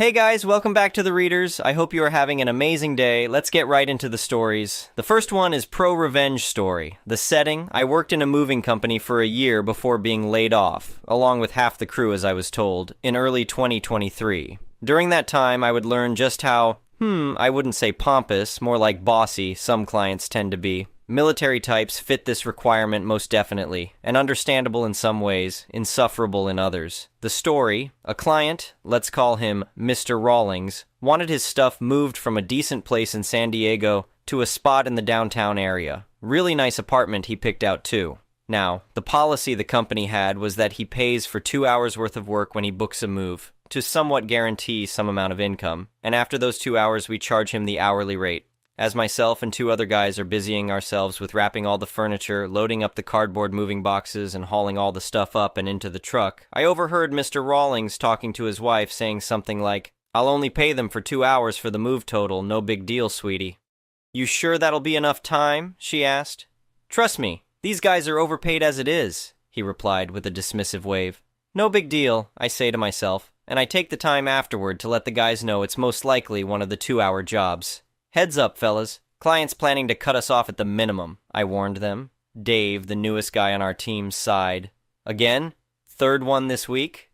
Hey guys, welcome back to the Readers. I hope you are having an amazing day. Let's get right into the stories. The first one is Pro-Revenge Story. The setting, I worked in a moving company for a year before being laid off, along with half the crew as I was told, in early 2023. During that time, I would learn just how, I wouldn't say pompous, more like bossy, some clients tend to be. Military types fit this requirement most definitely, and understandable in some ways, insufferable in others. The story, a client, let's call him Mr. Rawlings, wanted his stuff moved from a decent place in San Diego to a spot in the downtown area. Really nice apartment he picked out too. Now, the policy the company had was that he pays for 2 hours worth of work when he books a move, to somewhat guarantee some amount of income, and after those 2 hours we charge him the hourly rate. As myself and two other guys are busying ourselves with wrapping all the furniture, loading up the cardboard moving boxes, and hauling all the stuff up and into the truck, I overheard Mr. Rawlings talking to his wife saying something like, "I'll only pay them for 2 hours for the move total, no big deal, sweetie." "You sure that'll be enough time?" she asked. "Trust me, these guys are overpaid as it is," he replied with a dismissive wave. "No big deal," I say to myself, and I take the time afterward to let the guys know it's most likely one of the 2-hour jobs. "Heads up, fellas. Client's planning to cut us off at the minimum," I warned them. Dave, the newest guy on our team, sighed. "Again? Third one this week?"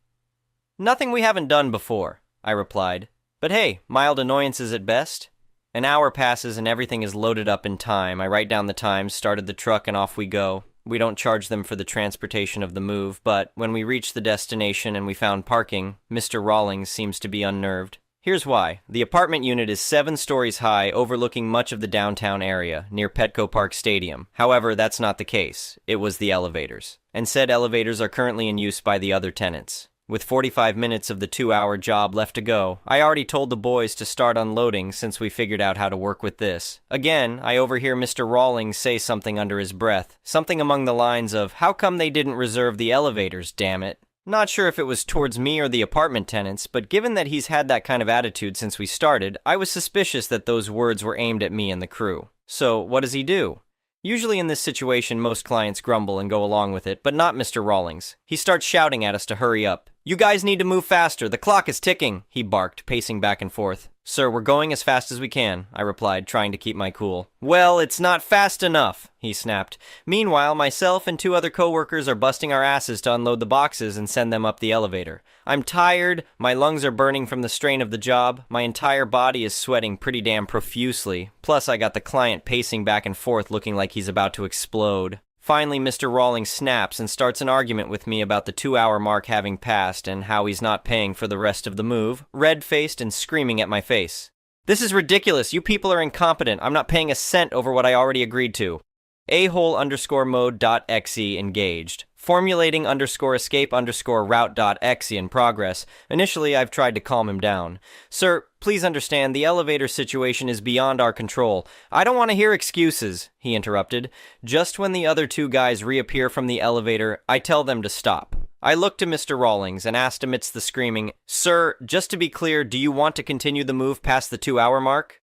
"Nothing we haven't done before," I replied. "But hey, mild annoyances at best." An hour passes and everything is loaded up in time. I write down the times, started the truck, and off we go. We don't charge them for the transportation of the move, but when we reached the destination and we found parking, Mr. Rawlings seems to be unnerved. Here's why. The apartment unit is 7 stories high, overlooking much of the downtown area, near Petco Park Stadium. However, that's not the case. It was the elevators. And said elevators are currently in use by the other tenants. With 45 minutes of the 2-hour job left to go, I already told the boys to start unloading since we figured out how to work with this. Again, I overhear Mr. Rawlings say something under his breath. Something among the lines of, "How come they didn't reserve the elevators, damn it?" Not sure if it was towards me or the apartment tenants, but given that he's had that kind of attitude since we started, I was suspicious that those words were aimed at me and the crew. So, what does he do? Usually in this situation, most clients grumble and go along with it, but not Mr. Rawlings. He starts shouting at us to hurry up. "You guys need to move faster, the clock is ticking," he barked, pacing back and forth. "Sir, we're going as fast as we can," I replied, trying to keep my cool. "Well, it's not fast enough," he snapped. Meanwhile, myself and 2 other coworkers are busting our asses to unload the boxes and send them up the elevator. I'm tired, my lungs are burning from the strain of the job, my entire body is sweating pretty damn profusely, plus I got the client pacing back and forth looking like he's about to explode. Finally, Mr. Rawlings snaps and starts an argument with me about the 2-hour mark having passed and how he's not paying for the rest of the move, red-faced and screaming at my face. "This is ridiculous. You people are incompetent. I'm not paying a cent over what I already agreed to." ahole_mode.exe engaged. Formulating_escape_route.exe in progress. Initially, I've tried to calm him down. "Sir, please understand, the elevator situation is beyond our control. I don't want to hear excuses," he interrupted. Just when the other 2 guys reappear from the elevator, I tell them to stop. I look to Mr. Rawlings and asked amidst the screaming, "Sir, just to be clear, do you want to continue the move past the 2-hour mark?"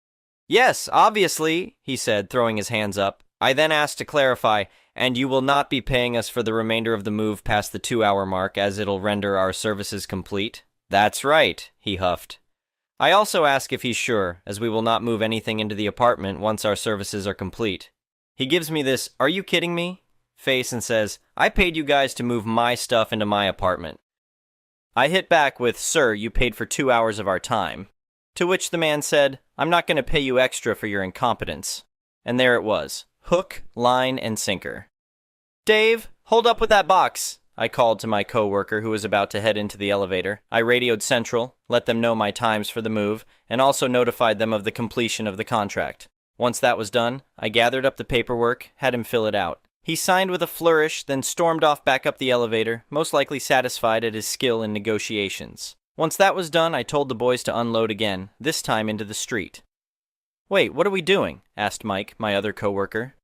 "Yes, obviously," he said, throwing his hands up. I then asked to clarify, "And you will not be paying us for the remainder of the move past the 2-hour mark as it'll render our services complete?" "That's right," he huffed. I also ask if he's sure, as we will not move anything into the apartment once our services are complete. He gives me this, "Are you kidding me?" face and says, "I paid you guys to move my stuff into my apartment." I hit back with, "Sir, you paid for 2 hours of our time." To which the man said, "I'm not going to pay you extra for your incompetence." And there it was. Hook, line, and sinker. "Dave, hold up with that box," I called to my coworker who was about to head into the elevator. I radioed Central, let them know my times for the move, and also notified them of the completion of the contract. Once that was done, I gathered up the paperwork, had him fill it out. He signed with a flourish, then stormed off back up the elevator, most likely satisfied at his skill in negotiations. Once that was done, I told the boys to unload again, this time into the street. "Wait, what are we doing?" asked Mike, my other coworker.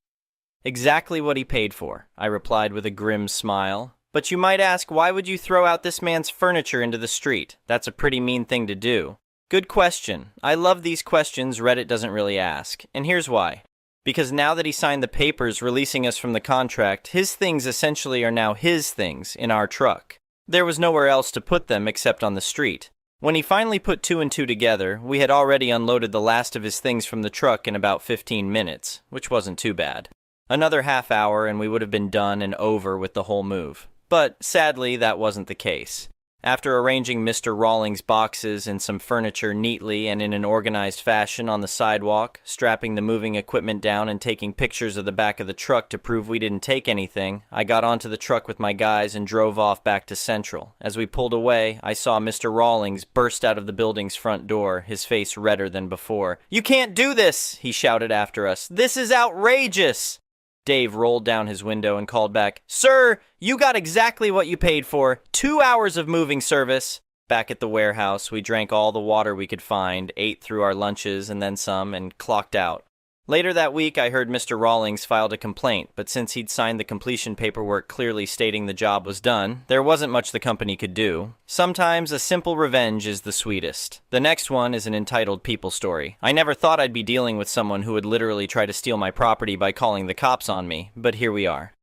"Exactly what he paid for," I replied with a grim smile. "But you might ask, why would you throw out this man's furniture into the street? That's a pretty mean thing to do." Good question. I love these questions Reddit doesn't really ask, and here's why. Because now that he signed the papers releasing us from the contract, his things essentially are now his things in our truck. There was nowhere else to put them except on the street. When he finally put two and two together, we had already unloaded the last of his things from the truck in about 15 minutes, which wasn't too bad. Another half hour and we would have been done and over with the whole move. But sadly, that wasn't the case. After arranging Mr. Rawlings' boxes and some furniture neatly and in an organized fashion on the sidewalk, strapping the moving equipment down and taking pictures of the back of the truck to prove we didn't take anything, I got onto the truck with my guys and drove off back to Central. As we pulled away, I saw Mr. Rawlings burst out of the building's front door, his face redder than before. "You can't do this!" he shouted after us. "This is outrageous!" Dave rolled down his window and called back, "Sir, you got exactly what you paid for. 2 hours of moving service." Back at the warehouse, we drank all the water we could find, ate through our lunches and then some, and clocked out. Later that week, I heard Mr. Rawlings filed a complaint, but since he'd signed the completion paperwork clearly stating the job was done, there wasn't much the company could do. Sometimes a simple revenge is the sweetest. The next one is an entitled people story. I never thought I'd be dealing with someone who would literally try to steal my property by calling the cops on me, but here we are.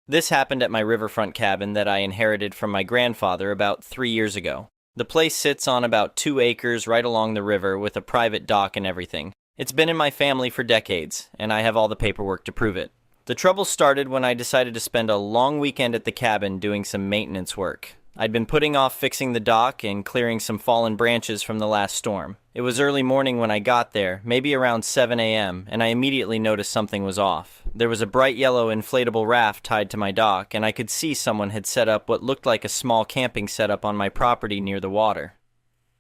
This happened at my riverfront cabin that I inherited from my grandfather about 3 years ago. The place sits on about 2 acres right along the river with a private dock and everything. It's been in my family for decades, and I have all the paperwork to prove it. The trouble started when I decided to spend a long weekend at the cabin doing some maintenance work. I'd been putting off fixing the dock and clearing some fallen branches from the last storm. It was early morning when I got there, maybe around 7 a.m., and I immediately noticed something was off. There was a bright yellow inflatable raft tied to my dock, and I could see someone had set up what looked like a small camping setup on my property near the water.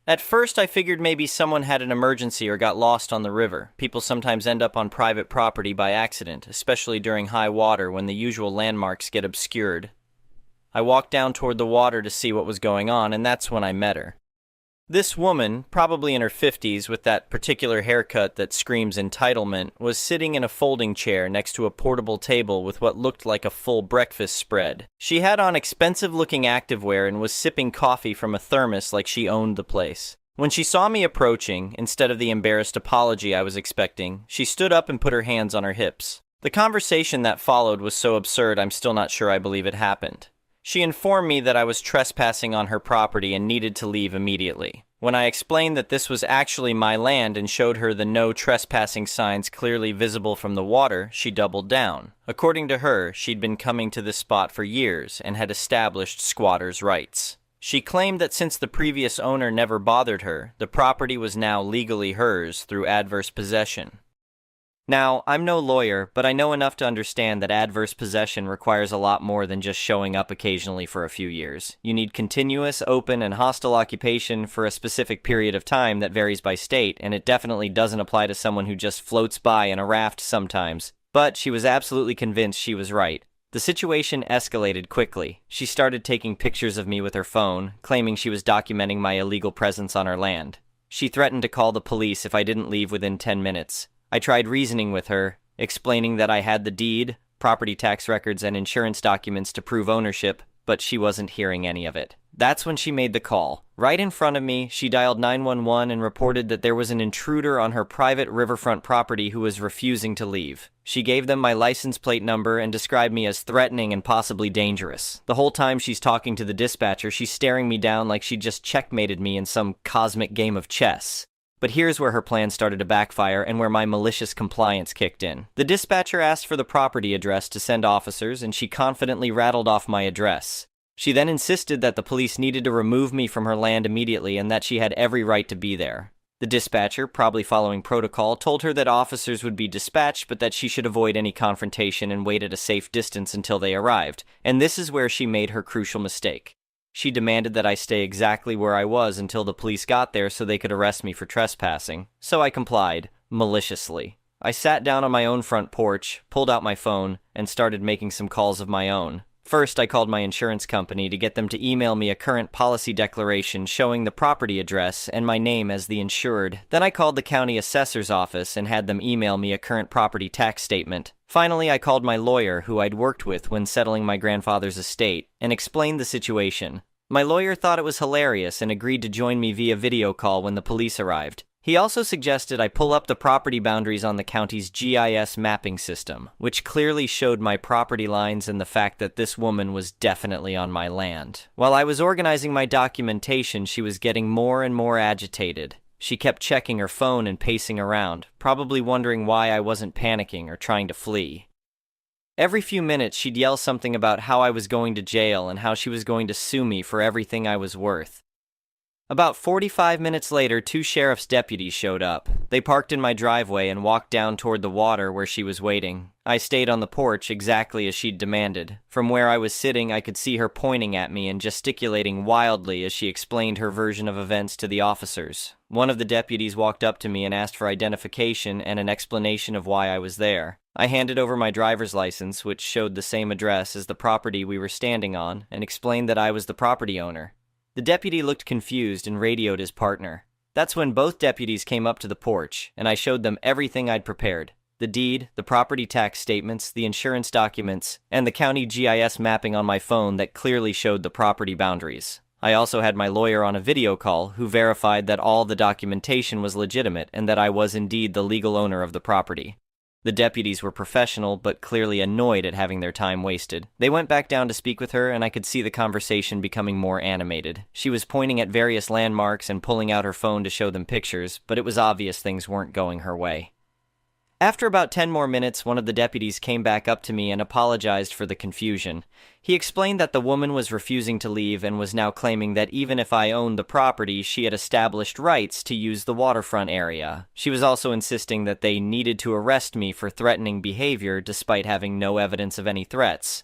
At first, I figured maybe someone had an emergency or got lost on the river. People sometimes end up on private property by accident, especially during high water when the usual landmarks get obscured. I walked down toward the water to see what was going on, and that's when I met her. This woman, probably in her 50s with that particular haircut that screams entitlement, was sitting in a folding chair next to a portable table with what looked like a full breakfast spread. She had on expensive-looking activewear and was sipping coffee from a thermos like she owned the place. When she saw me approaching, instead of the embarrassed apology I was expecting, she stood up and put her hands on her hips. The conversation that followed was so absurd I'm still not sure I believe it happened. She informed me that I was trespassing on her property and needed to leave immediately. When I explained that this was actually my land and showed her the no trespassing signs clearly visible from the water, she doubled down. According to her, she'd been coming to this spot for years and had established squatters' rights. She claimed that since the previous owner never bothered her, the property was now legally hers through adverse possession. Now, I'm no lawyer, but I know enough to understand that adverse possession requires a lot more than just showing up occasionally for a few years. You need continuous, open, and hostile occupation for a specific period of time that varies by state, and it definitely doesn't apply to someone who just floats by in a raft sometimes. But she was absolutely convinced she was right. The situation escalated quickly. She started taking pictures of me with her phone, claiming she was documenting my illegal presence on her land. She threatened to call the police if I didn't leave within 10 minutes. I tried reasoning with her, explaining that I had the deed, property tax records, and insurance documents to prove ownership, but she wasn't hearing any of it. That's when she made the call. Right in front of me, she dialed 911 and reported that there was an intruder on her private riverfront property who was refusing to leave. She gave them my license plate number and described me as threatening and possibly dangerous. The whole time she's talking to the dispatcher, she's staring me down like she just checkmated me in some cosmic game of chess. But here's where her plan started to backfire and where my malicious compliance kicked in. The dispatcher asked for the property address to send officers, and she confidently rattled off my address. She then insisted that the police needed to remove me from her land immediately and that she had every right to be there. The dispatcher, probably following protocol, told her that officers would be dispatched but that she should avoid any confrontation and wait at a safe distance until they arrived. And this is where she made her crucial mistake. She demanded that I stay exactly where I was until the police got there so they could arrest me for trespassing. So I complied, maliciously. I sat down on my own front porch, pulled out my phone, and started making some calls of my own. First, I called my insurance company to get them to email me a current policy declaration showing the property address and my name as the insured. Then I called the county assessor's office and had them email me a current property tax statement. Finally, I called my lawyer, who I'd worked with when settling my grandfather's estate, and explained the situation. My lawyer thought it was hilarious and agreed to join me via video call when the police arrived. He also suggested I pull up the property boundaries on the county's GIS mapping system, which clearly showed my property lines and the fact that this woman was definitely on my land. While I was organizing my documentation, she was getting more and more agitated. She kept checking her phone and pacing around, probably wondering why I wasn't panicking or trying to flee. Every few minutes, she'd yell something about how I was going to jail and how she was going to sue me for everything I was worth. About 45 minutes later, 2 sheriff's deputies showed up. They parked in my driveway and walked down toward the water where she was waiting. I stayed on the porch exactly as she'd demanded. From where I was sitting, I could see her pointing at me and gesticulating wildly as she explained her version of events to the officers. One of the deputies walked up to me and asked for identification and an explanation of why I was there. I handed over my driver's license, which showed the same address as the property we were standing on, and explained that I was the property owner. The deputy looked confused and radioed his partner. That's when both deputies came up to the porch, and I showed them everything I'd prepared. The deed, the property tax statements, the insurance documents, and the county GIS mapping on my phone that clearly showed the property boundaries. I also had my lawyer on a video call who verified that all the documentation was legitimate and that I was indeed the legal owner of the property. The deputies were professional, but clearly annoyed at having their time wasted. They went back down to speak with her, and I could see the conversation becoming more animated. She was pointing at various landmarks and pulling out her phone to show them pictures, but it was obvious things weren't going her way. After about 10 more minutes, one of the deputies came back up to me and apologized for the confusion. He explained that the woman was refusing to leave and was now claiming that even if I owned the property, she had established rights to use the waterfront area. She was also insisting that they needed to arrest me for threatening behavior despite having no evidence of any threats.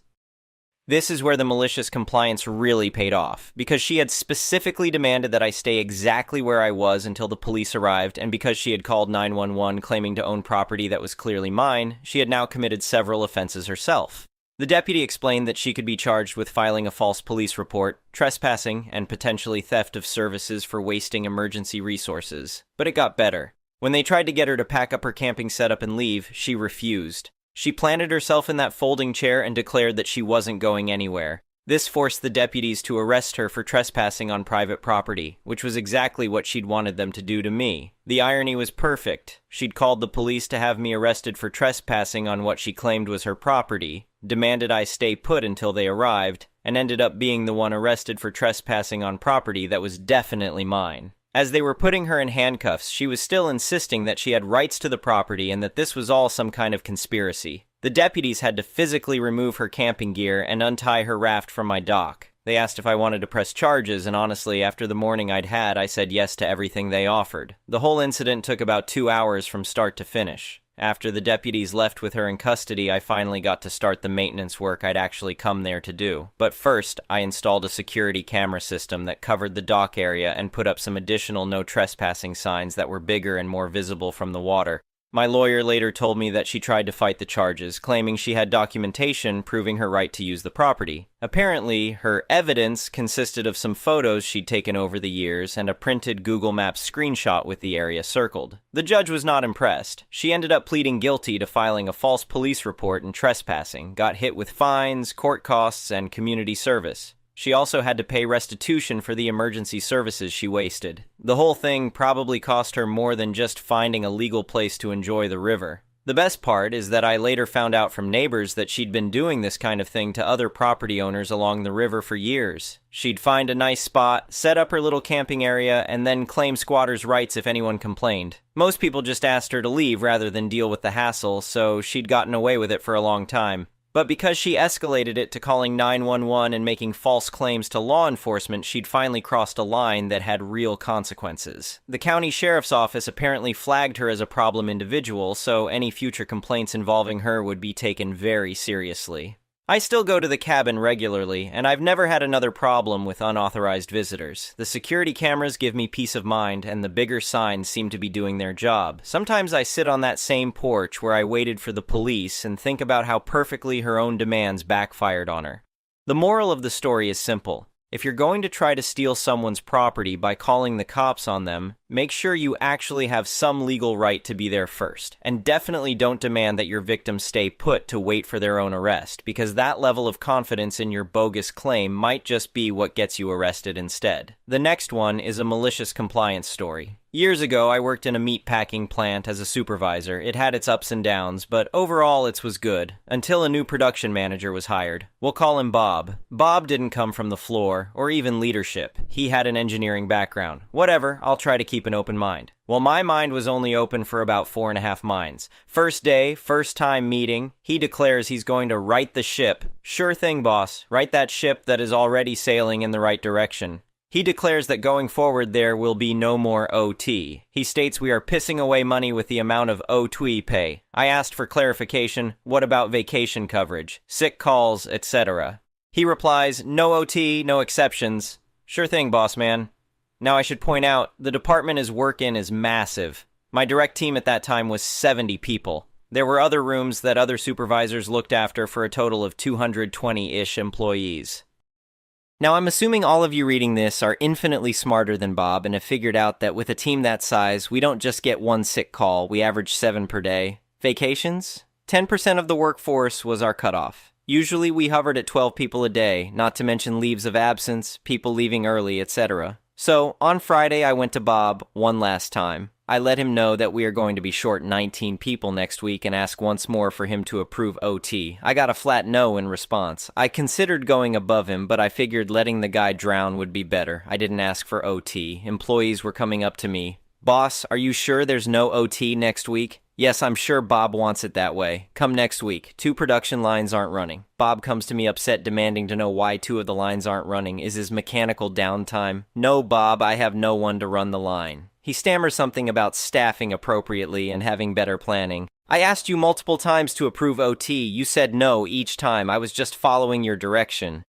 This is where the malicious compliance really paid off, because she had specifically demanded that I stay exactly where I was until the police arrived, and because she had called 911 claiming to own property that was clearly mine, she had now committed several offenses herself. The deputy explained that she could be charged with filing a false police report, trespassing, and potentially theft of services for wasting emergency resources. But it got better. When they tried to get her to pack up her camping setup and leave, she refused. She planted herself in that folding chair and declared that she wasn't going anywhere. This forced the deputies to arrest her for trespassing on private property, which was exactly what she'd wanted them to do to me. The irony was perfect. She'd called the police to have me arrested for trespassing on what she claimed was her property, demanded I stay put until they arrived, and ended up being the one arrested for trespassing on property that was definitely mine. As they were putting her in handcuffs, she was still insisting that she had rights to the property and that this was all some kind of conspiracy. The deputies had to physically remove her camping gear and untie her raft from my dock. They asked if I wanted to press charges, and honestly, after the morning I'd had, I said yes to everything they offered. The whole incident took about 2 hours from start to finish. After the deputies left with her in custody, I finally got to start the maintenance work I'd actually come there to do. But first, I installed a security camera system that covered the dock area and put up some additional no trespassing signs that were bigger and more visible from the water. My lawyer later told me that she tried to fight the charges, claiming she had documentation proving her right to use the property. Apparently, her evidence consisted of some photos she'd taken over the years and a printed Google Maps screenshot with the area circled. The judge was not impressed. She ended up pleading guilty to filing a false police report and trespassing, got hit with fines, court costs, and community service. She also had to pay restitution for the emergency services she wasted. The whole thing probably cost her more than just finding a legal place to enjoy the river. The best part is that I later found out from neighbors that she'd been doing this kind of thing to other property owners along the river for years. She'd find a nice spot, set up her little camping area, and then claim squatters' rights if anyone complained. Most people just asked her to leave rather than deal with the hassle, so she'd gotten away with it for a long time. But because she escalated it to calling 911 and making false claims to law enforcement, she'd finally crossed a line that had real consequences. The county sheriff's office apparently flagged her as a problem individual, so any future complaints involving her would be taken very seriously. I still go to the cabin regularly, and I've never had another problem with unauthorized visitors. The security cameras give me peace of mind, and the bigger signs seem to be doing their job. Sometimes I sit on that same porch where I waited for the police and think about how perfectly her own demands backfired on her. The moral of the story is simple. If you're going to try to steal someone's property by calling the cops on them, Make sure you actually have some legal right to be there first, and definitely don't demand that your victims stay put to wait for their own arrest, because that level of confidence in your bogus claim might just be what gets you arrested instead. The next one is a malicious compliance story. Years ago, I worked in a meatpacking plant as a supervisor. It had its ups and downs, but overall it was good, until a new production manager was hired. We'll call him Bob. Bob didn't come from the floor, or even leadership. He had an engineering background. Whatever, I'll try to keep an open mind. Well, my mind was only open for about 4.5 minds. First day, first time meeting, he declares he's going to right the ship. Sure thing, boss. Right that ship that is already sailing in the right direction. He declares that going forward there will be no more OT. He states we are pissing away money with the amount of OT pay. I asked for clarification, what about vacation coverage, sick calls, etc.? He replies, no OT, no exceptions. Sure thing, boss man. Now I should point out, the department his work in is massive. My direct team at that time was 70 people. There were other rooms that other supervisors looked after for a total of 220-ish employees. Now, I'm assuming all of you reading this are infinitely smarter than Bob and have figured out that with a team that size, we don't just get one sick call, we average 7 per day. Vacations? 10% of the workforce was our cutoff. Usually we hovered at 12 people a day, not to mention leaves of absence, people leaving early, etc. So, on Friday I went to Bob one last time. I let him know that we are going to be short 19 people next week and asked once more for him to approve OT. I got a flat no in response. I considered going above him, but I figured letting the guy drown would be better. I didn't ask for OT. Employees were coming up to me. Boss, are you sure there's no OT next week? Yes, I'm sure Bob wants it that way. Come next week. 2 production lines aren't running. Bob comes to me upset, demanding to know why 2 of the lines aren't running. Is his mechanical downtime? No, Bob, I have no one to run the line. He stammers something about staffing appropriately and having better planning. I asked you multiple times to approve OT. You said no each time. I was just following your direction.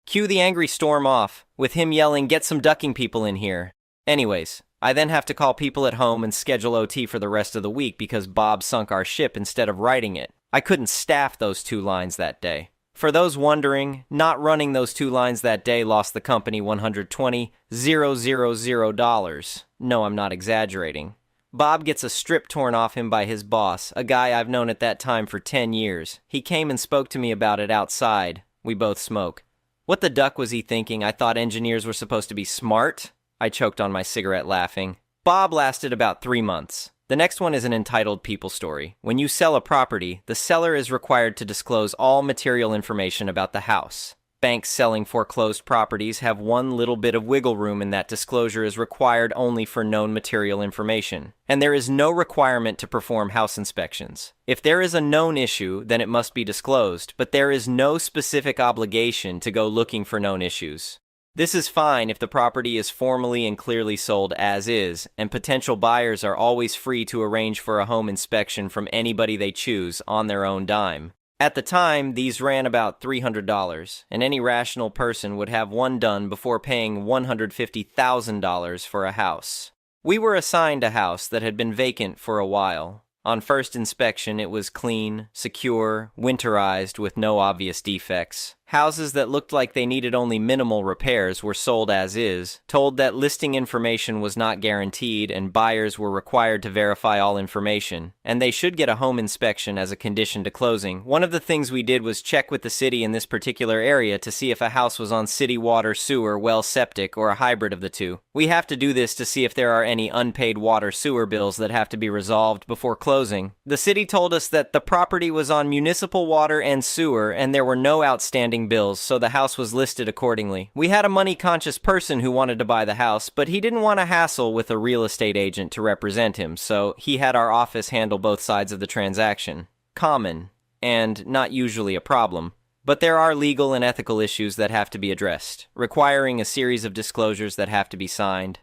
Cue the angry storm off, with him yelling, get some ducking people in here. Anyways, I then have to call people at home and schedule OT for the rest of the week because Bob sunk our ship instead of righting it. I couldn't staff those 2 lines that day. For those wondering, not running those 2 lines that day lost the company $120,000. No, I'm not exaggerating. Bob gets a strip torn off him by his boss, a guy I've known at that time for 10 years. He came and spoke to me about it outside. We both smoke. What the duck was he thinking? I thought engineers were supposed to be smart? I choked on my cigarette laughing. Bob lasted about 3 months. The next one is an entitled people story. When you sell a property, the seller is required to disclose all material information about the house. Banks selling foreclosed properties have one little bit of wiggle room in that disclosure is required only for known material information, and there is no requirement to perform house inspections. If there is a known issue, then it must be disclosed, but there is no specific obligation to go looking for known issues. This is fine if the property is formally and clearly sold as is, and potential buyers are always free to arrange for a home inspection from anybody they choose on their own dime. At the time, these ran about $300, and any rational person would have one done before paying $150,000 for a house. We were assigned a house that had been vacant for a while. On first inspection, it was clean, secure, winterized with no obvious defects. Houses that looked like they needed only minimal repairs were sold as is, told that listing information was not guaranteed and buyers were required to verify all information, and they should get a home inspection as a condition to closing. One of the things we did was check with the city in this particular area to see if a house was on city water, sewer, well, septic, or a hybrid of the two. We have to do this to see if there are any unpaid water sewer bills that have to be resolved before closing. The city told us that the property was on municipal water and sewer and there were no outstanding bills, so the house was listed accordingly. We had a money-conscious person who wanted to buy the house, but he didn't want to hassle with a real estate agent to represent him, so he had our office handle both sides of the transaction. Common, and not usually a problem. But there are legal and ethical issues that have to be addressed, requiring a series of disclosures that have to be signed.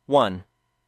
1.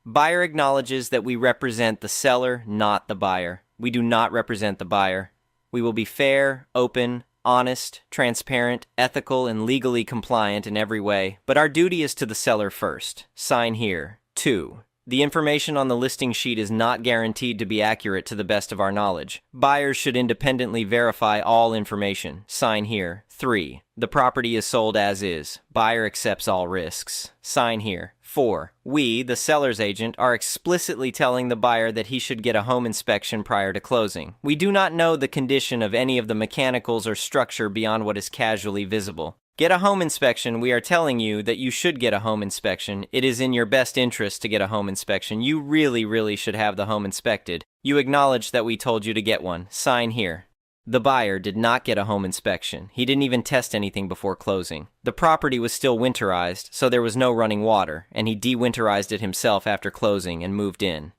Buyer acknowledges that we represent the seller, not the buyer. We do not represent the buyer. We will be fair, open, honest, transparent, ethical, and legally compliant in every way, but our duty is to the seller first. Sign here. 2. The information on the listing sheet is not guaranteed to be accurate to the best of our knowledge. Buyers should independently verify all information. Sign here. 3. The property is sold as is. Buyer accepts all risks. Sign here. 4. We, the seller's agent, are explicitly telling the buyer that he should get a home inspection prior to closing. We do not know the condition of any of the mechanicals or structure beyond what is casually visible. Get a home inspection. We are telling you that you should get a home inspection. It is in your best interest to get a home inspection. You really should have the home inspected. You acknowledge that we told you to get one. Sign here. The buyer did not get a home inspection. He didn't even test anything before closing. The property was still winterized, so there was no running water, and he de-winterized it himself after closing and moved in.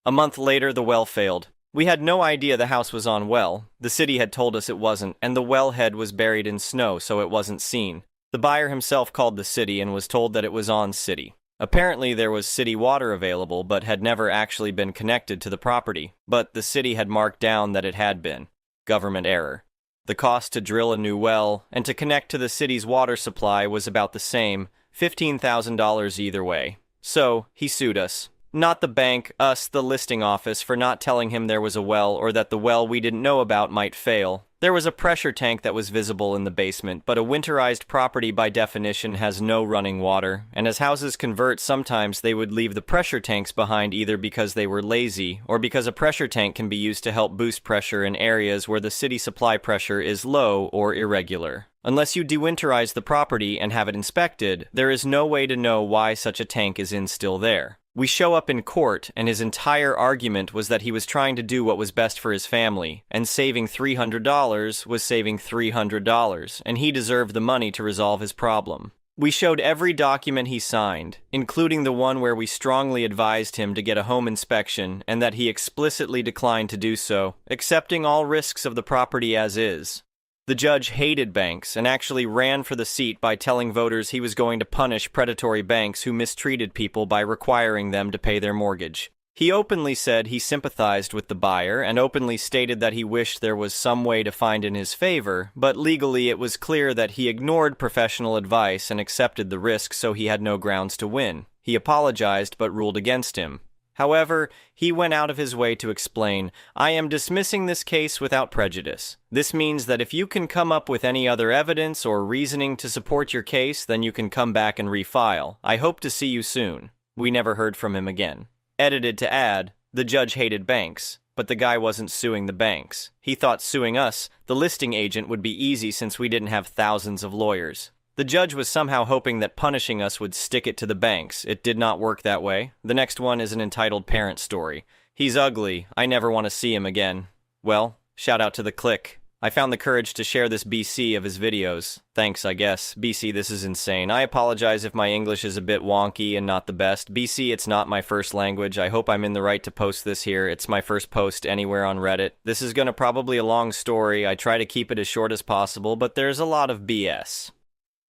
A month later, the well failed. We had no idea the house was on well. The city had told us it wasn't, and the wellhead was buried in snow, so it wasn't seen. The buyer himself called the city and was told that it was on city. Apparently there was city water available, but had never actually been connected to the property. But the city had marked down that it had been. Government error. The cost to drill a new well and to connect to the city's water supply was about the same, $15,000 either way. So, he sued us. Not the bank, us, the listing office, for not telling him there was a well or that the well we didn't know about might fail. There was a pressure tank that was visible in the basement, but a winterized property by definition has no running water, and as houses convert, sometimes they would leave the pressure tanks behind either because they were lazy or because a pressure tank can be used to help boost pressure in areas where the city supply pressure is low or irregular. Unless you dewinterize the property and have it inspected, there is no way to know why such a tank is still there. We show up in court, and his entire argument was that he was trying to do what was best for his family, and saving $300 was saving $300, and he deserved the money to resolve his problem. We showed every document he signed, including the one where we strongly advised him to get a home inspection and that he explicitly declined to do so, accepting all risks of the property as is. The judge hated banks and actually ran for the seat by telling voters he was going to punish predatory banks who mistreated people by requiring them to pay their mortgage. He openly said he sympathized with the buyer and openly stated that he wished there was some way to find in his favor, but legally it was clear that he ignored professional advice and accepted the risk, so he had no grounds to win. He apologized but ruled against him. However, he went out of his way to explain, "I am dismissing this case without prejudice. This means that if you can come up with any other evidence or reasoning to support your case, then you can come back and refile. I hope to see you soon." We never heard from him again. Edited to add, the judge hated banks, but the guy wasn't suing the banks. He thought suing us, the listing agent, would be easy since we didn't have thousands of lawyers. The judge was somehow hoping that punishing us would stick it to the banks. It did not work that way. The next one is an entitled parent story. He's ugly. I never want to see him again. Well, shout out to the click. I found the courage to share this BC of his videos. Thanks, I guess. BC, this is insane. I apologize if my English is a bit wonky and not the best. BC, it's not my first language. I hope I'm in the right to post this here. It's my first post anywhere on Reddit. This is gonna probably a long story. I try to keep it as short as possible, but there's a lot of BS.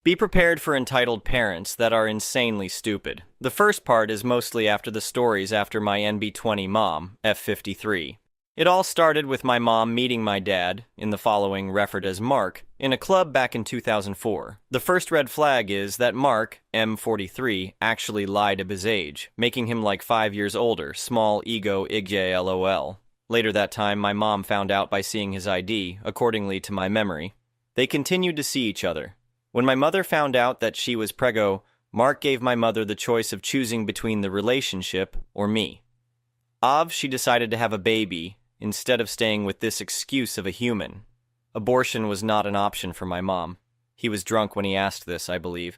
Be prepared for entitled parents that are insanely stupid. The first part is mostly after the stories after my NB20 mom, F53. It all started with my mom meeting my dad, in the following referred as Mark, in a club back in 2004. The first red flag is that Mark, M43, actually lied of his age, making him like 5 years older, small ego igj lol. Later that time, my mom found out by seeing his ID, accordingly to my memory. They continued to see each other. When my mother found out that she was preggo, Mark gave my mother the choice of choosing between the relationship or me. She decided to have a baby instead of staying with this excuse of a human. Abortion was not an option for my mom. He was drunk when he asked this, I believe.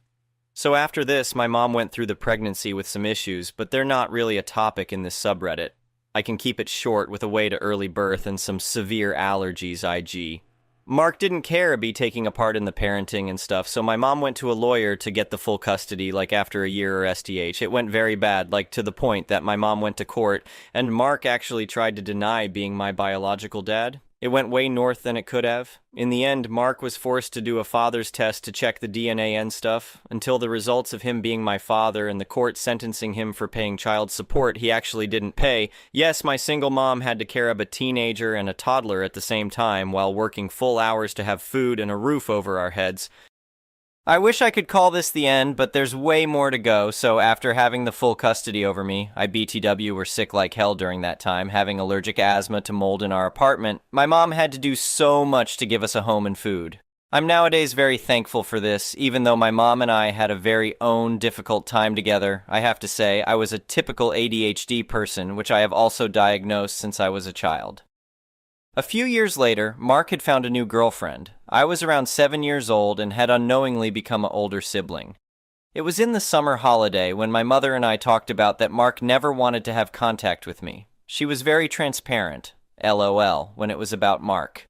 So after this, my mom went through the pregnancy with some issues, but they're not really a topic in this subreddit. I can keep it short with a way to early birth and some severe allergies, IG. Mark didn't care be taking a part in the parenting and stuff, so my mom went to a lawyer to get the full custody, like after a year or STH. It went very bad, like to the point that my mom went to court, and Mark actually tried to deny being my biological dad. It went way north than it could have. In the end, Mark was forced to do a father's test to check the DNA and stuff. Until the results of him being my father and the court sentencing him for paying child support he actually didn't pay. Yes, my single mom had to care of a teenager and a toddler at the same time while working full hours to have food and a roof over our heads. I wish I could call this the end, but there's way more to go, so after having the full custody over me, I BTW were sick like hell during that time, having allergic asthma to mold in our apartment. My mom had to do so much to give us a home and food. I'm nowadays very thankful for this, even though my mom and I had a very own difficult time together. I have to say, I was a typical ADHD person, which I have also diagnosed since I was a child. A few years later, Mark had found a new girlfriend. I was around 7 years old and had unknowingly become an older sibling. It was in the summer holiday when my mother and I talked about that Mark never wanted to have contact with me. She was very transparent, LOL, when it was about Mark.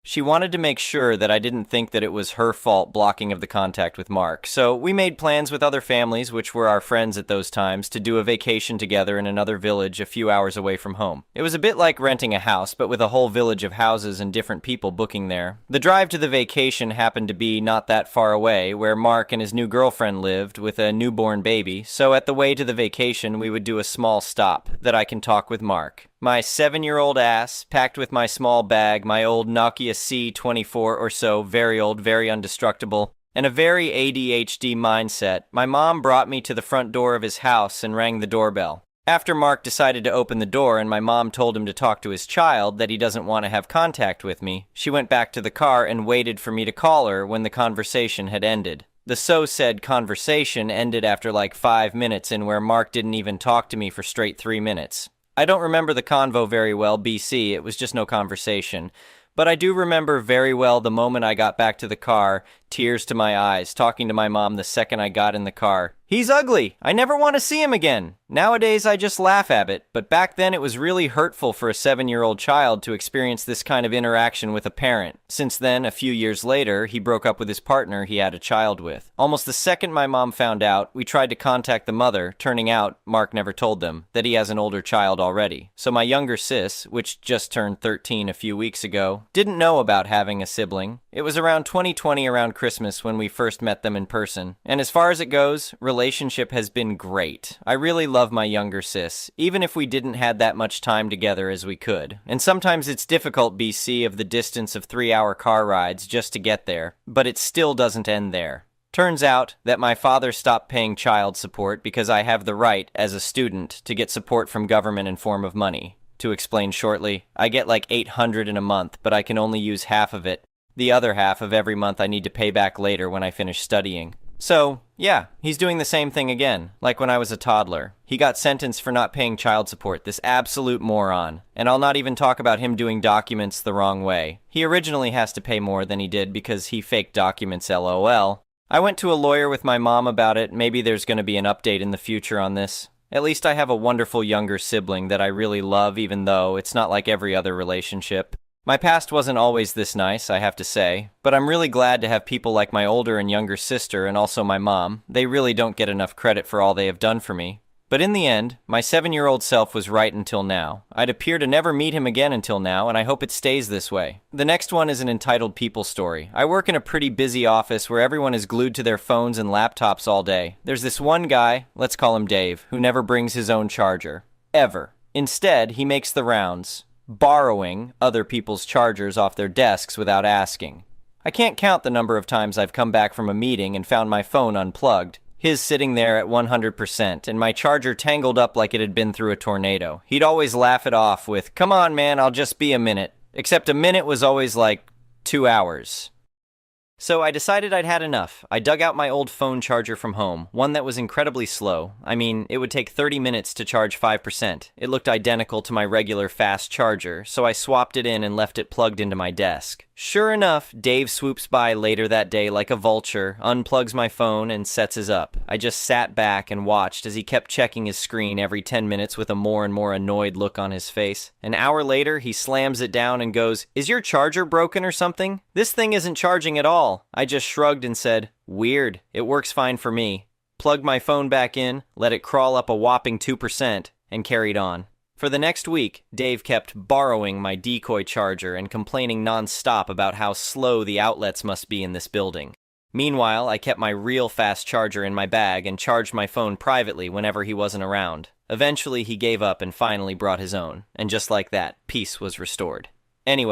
She wanted to make sure that I didn't think that it was her fault blocking of the contact with Mark, so we made plans with other families, which were our friends at those times, to do a vacation together in another village a few hours away from home. It was a bit like renting a house, but with a whole village of houses and different people booking there. The drive to the vacation happened to be not that far away, where Mark and his new girlfriend lived with a newborn baby, so at the way to the vacation we would do a small stop that I can talk with Mark. My 7-year-old ass, packed with my small bag, my old Nokia C24 or so, very old, very undestructible, and a very ADHD mindset, my mom brought me to the front door of his house and rang the doorbell. After Mark decided to open the door and my mom told him to talk to his child, that he doesn't want to have contact with me, she went back to the car and waited for me to call her when the conversation had ended. The so-said conversation ended after like 5 minutes in where Mark didn't even talk to me for straight 3 minutes. I don't remember the convo very well, BC, it was just no conversation. But I do remember very well the moment I got back to the car, tears to my eyes, talking to my mom the second I got in the car. He's ugly! I never want to see him again! Nowadays I just laugh at it, but back then it was really hurtful for a 7-year-old child to experience this kind of interaction with a parent. Since then, a few years later, he broke up with his partner he had a child with. Almost the second my mom found out, we tried to contact the mother, turning out, Mark never told them, that he has an older child already. So my younger sis, which just turned 13 a few weeks ago, didn't know about having a sibling. It was around 2020 around Christmas when we first met them in person. And as far as it goes, relationship has been great. I really love my younger sis, even if we didn't had that much time together as we could. And sometimes it's difficult, BC, of the distance of 3-hour car rides just to get there, but it still doesn't end there. Turns out that my father stopped paying child support because I have the right, as a student, to get support from government in form of money. To explain shortly, I get like $800 in a month, but I can only use half of it. The other half of every month I need to pay back later when I finish studying. So, yeah, he's doing the same thing again, like when I was a toddler. He got sentenced for not paying child support, this absolute moron. And I'll not even talk about him doing documents the wrong way. He originally has to pay more than he did because he faked documents, LOL. I went to a lawyer with my mom about it. Maybe there's going to be an update in the future on this. At least I have a wonderful younger sibling that I really love, even though it's not like every other relationship. My past wasn't always this nice, I have to say, but I'm really glad to have people like my older and younger sister and also my mom. They really don't get enough credit for all they have done for me. But in the end, my 7-year-old self was right until now. I'd appear to never meet him again until now, and I hope it stays this way. The next one is an entitled people story. I work in a pretty busy office where everyone is glued to their phones and laptops all day. There's this one guy, let's call him Dave, who never brings his own charger. Ever. Instead, he makes the rounds, borrowing other people's chargers off their desks without asking. I can't count the number of times I've come back from a meeting and found my phone unplugged, his sitting there at 100%, and my charger tangled up like it had been through a tornado. He'd always laugh it off with, "Come on, man, I'll just be a minute." Except a minute was always like 2 hours. So I decided I'd had enough. I dug out my old phone charger from home, one that was incredibly slow. I mean, it would take 30 minutes to charge 5%. It looked identical to my regular fast charger, so I swapped it in and left it plugged into my desk. Sure enough, Dave swoops by later that day like a vulture, unplugs my phone, and sets his up. I just sat back and watched as he kept checking his screen every 10 minutes with a more and more annoyed look on his face. An hour later, he slams it down and goes, "Is your charger broken or something? This thing isn't charging at all." I just shrugged and said, "Weird, it works fine for me." Plugged my phone back in, let it crawl up a whopping 2%, and carried on. For the next week, Dave kept borrowing my decoy charger and complaining non-stop about how slow the outlets must be in this building. Meanwhile, I kept my real fast charger in my bag and charged my phone privately whenever he wasn't around. Eventually, he gave up and finally brought his own, and just like that, peace was restored. Anyway,